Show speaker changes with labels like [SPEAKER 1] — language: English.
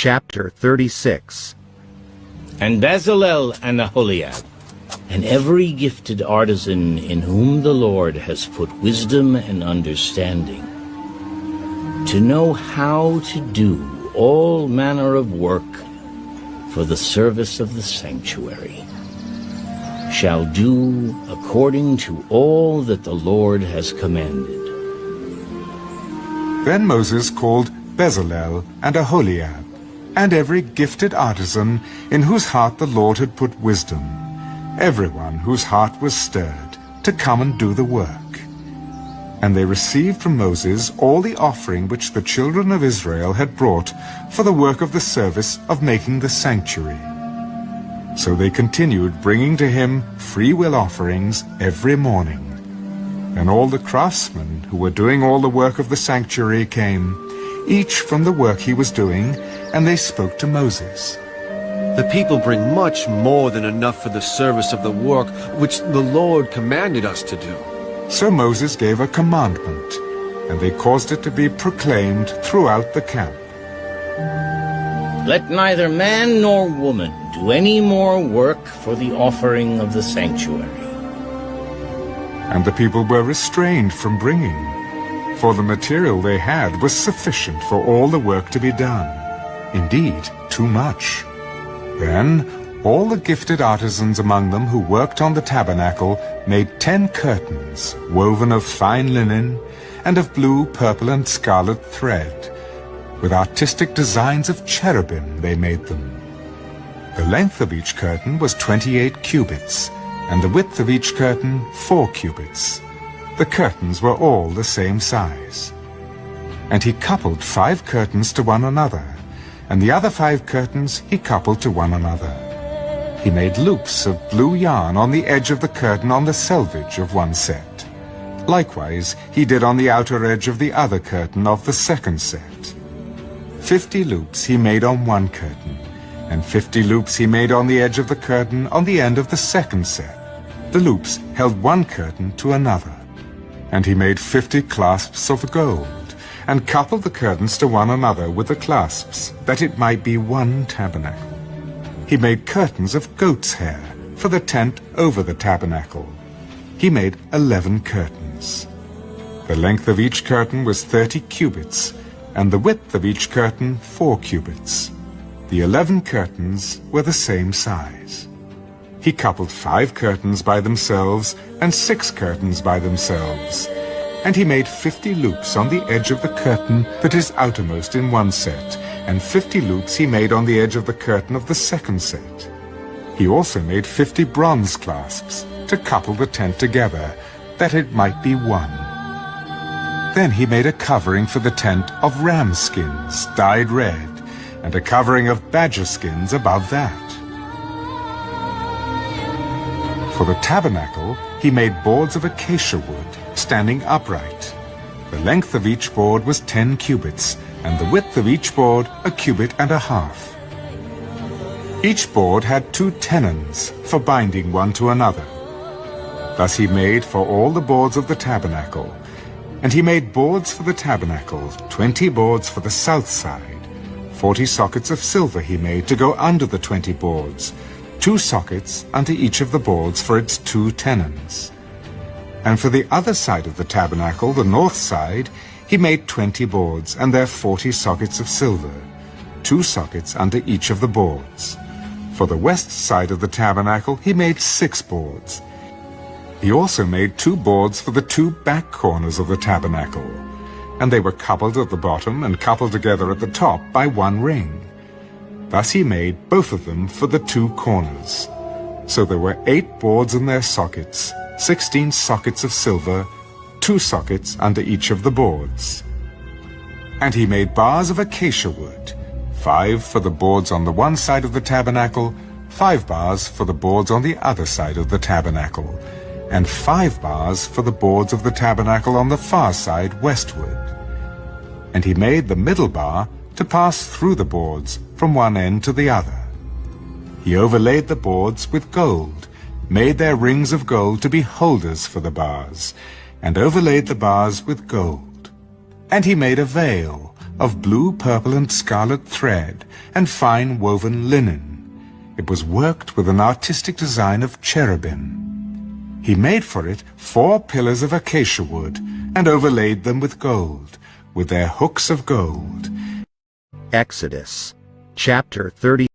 [SPEAKER 1] Chapter 36.
[SPEAKER 2] And Bezalel and Aholiab, and every gifted artisan in whom the Lord has put wisdom and understanding, to know how to do all manner of work for the service of the sanctuary, shall do according to all that the Lord has commanded.
[SPEAKER 3] Then Moses called Bezalel and Aholiab, and every gifted artisan in whose heart the Lord had put wisdom, everyone whose heart was stirred, to come and do the work. And they received from Moses all the offering which the children of Israel had brought for the work of the service of making the sanctuary. So they continued bringing to him free will offerings every morning. And all the craftsmen who were doing all the work of the sanctuary came, each from the work he was doing, and they spoke to Moses.
[SPEAKER 4] The people bring much more than enough for the service of the work which the Lord commanded us to do.
[SPEAKER 3] So Moses gave a commandment, and they caused it to be proclaimed throughout the camp.
[SPEAKER 2] Let neither man nor woman do any more work for the offering of the sanctuary.
[SPEAKER 3] And the people were restrained from bringing, for the material they had was sufficient for all the work to be done, indeed, too much. Then all the gifted artisans among them who worked on the tabernacle made 10 curtains, woven of fine linen, and of blue, purple, and scarlet thread. With artistic designs of cherubim they made them. The length of each curtain was 28 cubits, and the width of each curtain 4 cubits. The curtains were all the same size. And he coupled 5 curtains to one another, and the other 5 curtains he coupled to one another. He made loops of blue yarn on the edge of the curtain on the selvage of one set. Likewise he did on the outer edge of the other curtain of the second set. 50 loops he made on one curtain, and 50 loops he made on the edge of the curtain on the end of the second set. The loops held one curtain to another. And he made 50 clasps of gold, and coupled the curtains to one another with the clasps, that it might be one tabernacle. He made curtains of goat's hair for the tent over the tabernacle. He made 11 curtains. The length of each curtain was 30 cubits, and the width of each curtain 4 cubits. The 11 curtains were the same size. He coupled 5 curtains by themselves and 6 curtains by themselves. And he made 50 loops on the edge of the curtain that is outermost in one set, and 50 loops he made on the edge of the curtain of the second set. He also made 50 bronze clasps to couple the tent together, that it might be one. Then he made a covering for the tent of ram skins dyed red, and a covering of badger skins above that. For the tabernacle, he made boards of acacia wood, standing upright. The length of each board was 10 cubits, and the width of each board 1.5 cubits. Each board had 2 tenons for binding one to another. Thus he made for all the boards of the tabernacle. And he made boards for the tabernacle, 20 boards for the south side. 40 sockets of silver he made to go under the 20 boards, 2 sockets under each of the boards for its 2 tenons. And for the other side of the tabernacle, the north side, he made 20 boards, and their 40 sockets of silver, 2 sockets under each of the boards. For the west side of the tabernacle, he made 6 boards. He also made 2 boards for the 2 back corners of the tabernacle, and they were coupled at the bottom and coupled together at the top by 1 ring. Thus he made both of them for the 2 corners. So there were 8 boards in their sockets, 16 sockets of silver, 2 sockets under each of the boards. And he made bars of acacia wood, 5 for the boards on the one side of the tabernacle, 5 bars for the boards on the other side of the tabernacle, and 5 bars for the boards of the tabernacle on the far side westward. And he made the middle bar to pass through the boards from one end to the other. He overlaid the boards with gold, made their rings of gold to be holders for the bars, and overlaid the bars with gold. And he made a veil, of blue, purple, and scarlet thread, and fine woven linen. It was worked with an artistic design of cherubim. He made for it 4 pillars of acacia wood, and overlaid them with gold, with their hooks of gold.
[SPEAKER 1] Exodus chapter 30.